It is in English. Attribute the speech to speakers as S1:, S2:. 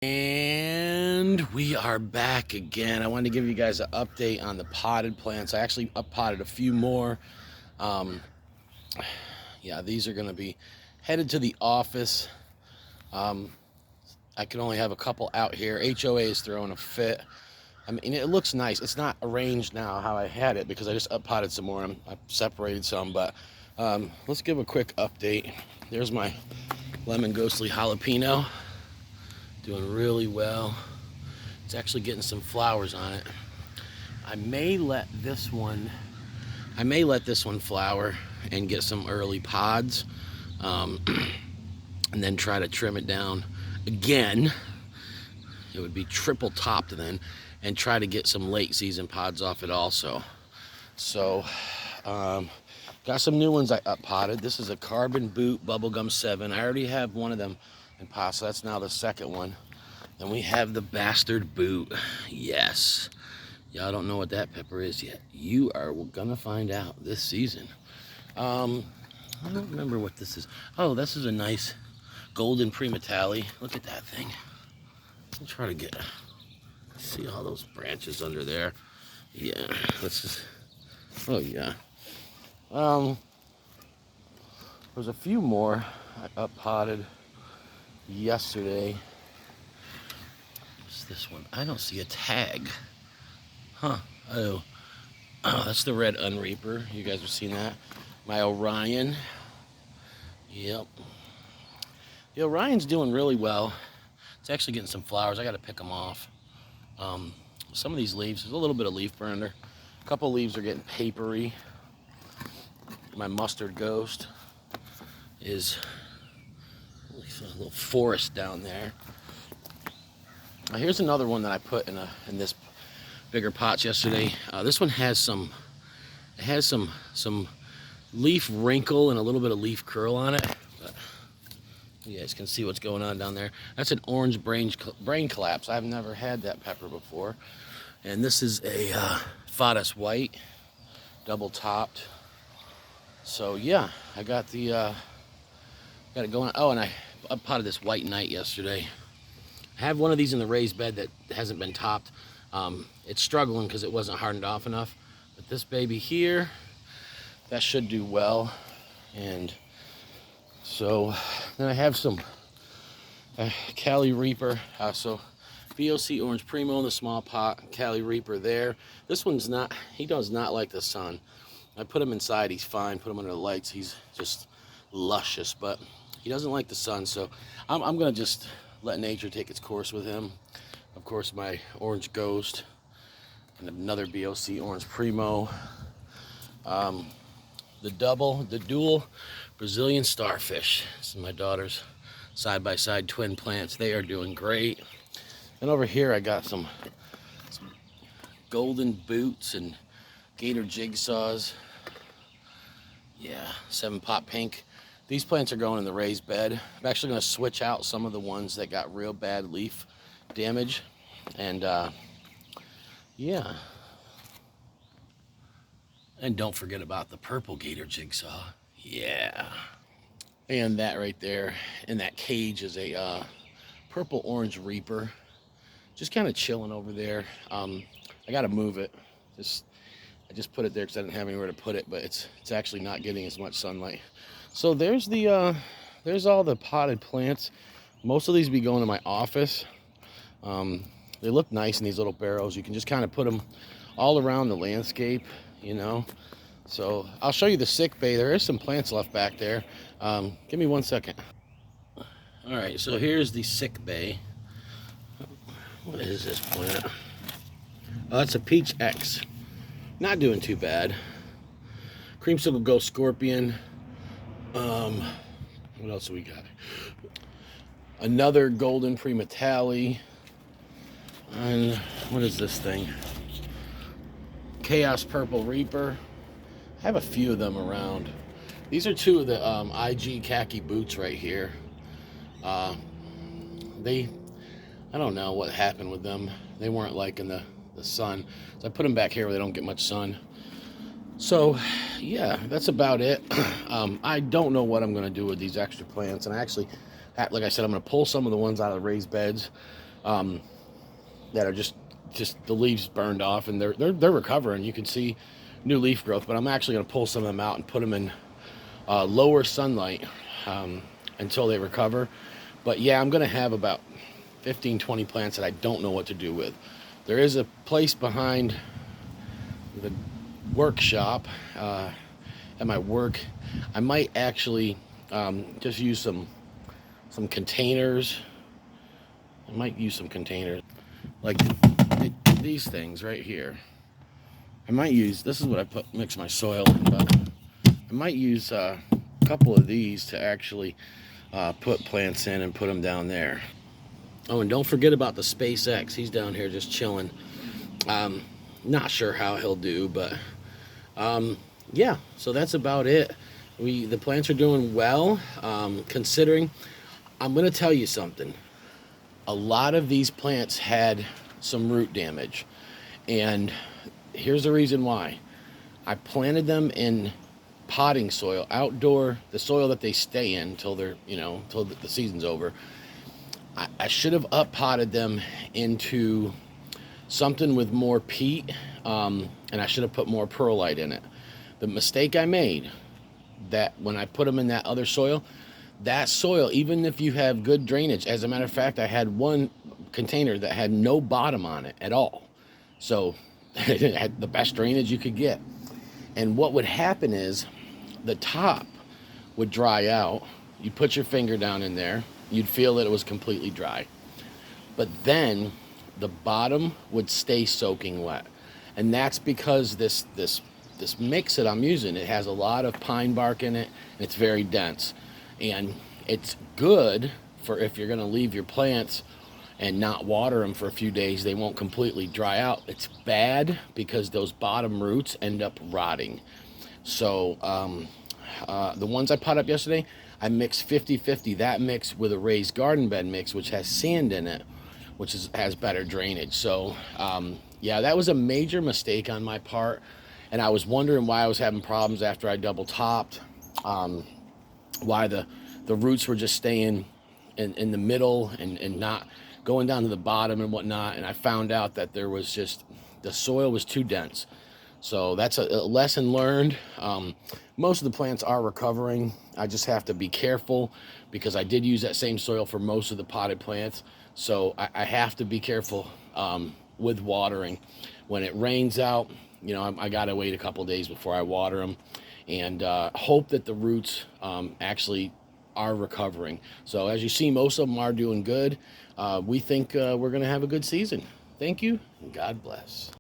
S1: And we are back again. I wanted to give you guys an update on the potted plants. I actually up-potted a few more. Um, yeah, these are going to be headed to the office. Um, I can only have a couple out here. HOA is throwing a fit. I mean, it looks nice. It's not arranged now how I had it because I just up-potted some more. I've separated some, but let's give a quick update. There's my lemon ghostly jalapeno. Doing really well. It's actually getting some flowers on it. I may let this one flower and get some early pods, and then try to trim it down again. It would be triple topped then, and try to get some late season pods off it also. So, got some new ones I up potted. This is a Carbon Boot Bubblegum 7. I already have one of them in pot, so that's now the second one. Then we have the Bastard Boot. Yes. Y'all don't know what that pepper is yet. You are gonna find out this season. I don't remember what this is. Oh, this is a nice golden Primatale. Look at that thing. I'll try to see all those branches under there. Yeah, this is, oh yeah. There's a few more I up potted yesterday. What's this one? I don't see a tag. Huh. Oh, that's the red Unreaper. You guys have seen that. My Orion. Yep. The Orion's doing really well. It's actually getting some flowers. I got to pick them off. Some of these leaves, there's a little bit of leaf burner. A couple leaves are getting papery. My Mustard Ghost is a little forest down there. Now here's another one that I put in this bigger pots yesterday. This one has some leaf wrinkle and a little bit of leaf curl on it. But you guys can see what's going on down there. That's an orange brain collapse. I've never had that pepper before. And this is a Fadas White, double topped. So yeah, I got it going. Oh, and I potted this White Knight yesterday. I have one of these in the raised bed that hasn't been topped. It's struggling because it wasn't hardened off enough. But this baby here, that should do well. And so then I have some Cali Reaper. So VOC Orange Primo in the small pot, Cali Reaper there. This one's not, he does not like the sun. I put him inside, he's fine. Put him under the lights, he's just luscious. But he doesn't like the sun, so I'm gonna just let nature take its course with him. Of course, my Orange Ghost and another VOC Orange Primo. The dual Brazilian Starfish. This is my daughter's side-by-side twin plants. They are doing great. And over here, I got some golden boots and gator jigsaws. Yeah, 7-pot pink. These plants are going in the raised bed. I'm actually going to switch out some of the ones that got real bad leaf damage. And yeah. And don't forget about the purple gator jigsaw. Yeah. And that right there in that cage is a purple orange Reaper. Just kind of chilling over there. I got to move it. I just put it there because I didn't have anywhere to put it, but it's actually not getting as much sunlight. So there's all the potted plants. Most of these be going to my office. They look nice in these little barrels. You can just kind of put them all around the landscape, you know. So I'll show you the sick bay. There is some plants left back there. Give me 1 second. All right, so here's the sick bay. What is this plant? Oh, that's a Peach X. Not doing too bad. Creamsicle Ghost Scorpion. What else do we got? Another golden Primatale. And what is this thing? Chaos Purple Reaper. I have a few of them around. These are two of the IG khaki boots right here. I don't know what happened with them. They weren't liking the sun. So I put them back here where they don't get much sun. So yeah, that's about it. I don't know what I'm going to do with these extra plants. And I actually, like I said, I'm going to pull some of the ones out of the raised beds that are just the leaves burned off, and they're recovering. You can see new leaf growth, but I'm actually going to pull some of them out and put them in lower sunlight until they recover. But yeah, I'm going to have about 15-20 plants that I don't know what to do with. There is a place behind the workshop at my work. I might actually just use some containers. I might use some containers like these things right here. I might use, this is what I mix my soil in, but I might use a couple of these to actually put plants in and put them down there. Oh, and don't forget about the SpaceX. He's down here just chilling. Not sure how he'll do, but yeah, so that's about it. The plants are doing well, considering. I'm going to tell you something. A lot of these plants had some root damage, and here's the reason why. I planted them in potting soil, outdoor, the soil that they stay in till they're, till the season's over. I should have up potted them into something with more peat, and I should have put more perlite in it. The mistake I made, that when I put them in that other soil, that soil, even if you have good drainage, as a matter of fact, I had one container that had no bottom on it at all. So it had the best drainage you could get. And what would happen is the top would dry out. You'd put your finger down in there. You'd feel that it was completely dry. But then the bottom would stay soaking wet. And that's because this mix that I'm using, it has a lot of pine bark in it, and it's very dense. And it's good for if you're going to leave your plants and not water them for a few days, they won't completely dry out. It's bad because those bottom roots end up rotting. So the ones I pot up yesterday, I mixed 50-50, that mix with a raised garden bed mix, which has sand in it, which has better drainage. So yeah, that was a major mistake on my part. And I was wondering why I was having problems after I double topped, why the roots were just staying in the middle and not going down to the bottom and whatnot. And I found out that there was just, the soil was too dense. So that's a lesson learned. Most of the plants are recovering. I just have to be careful because I did use that same soil for most of the potted plants. So I have to be careful with watering. When it rains out, I gotta wait a couple days before I water them, and hope that the roots actually are recovering. So as you see, most of them are doing good. We think we're gonna have a good season. Thank you, and God bless.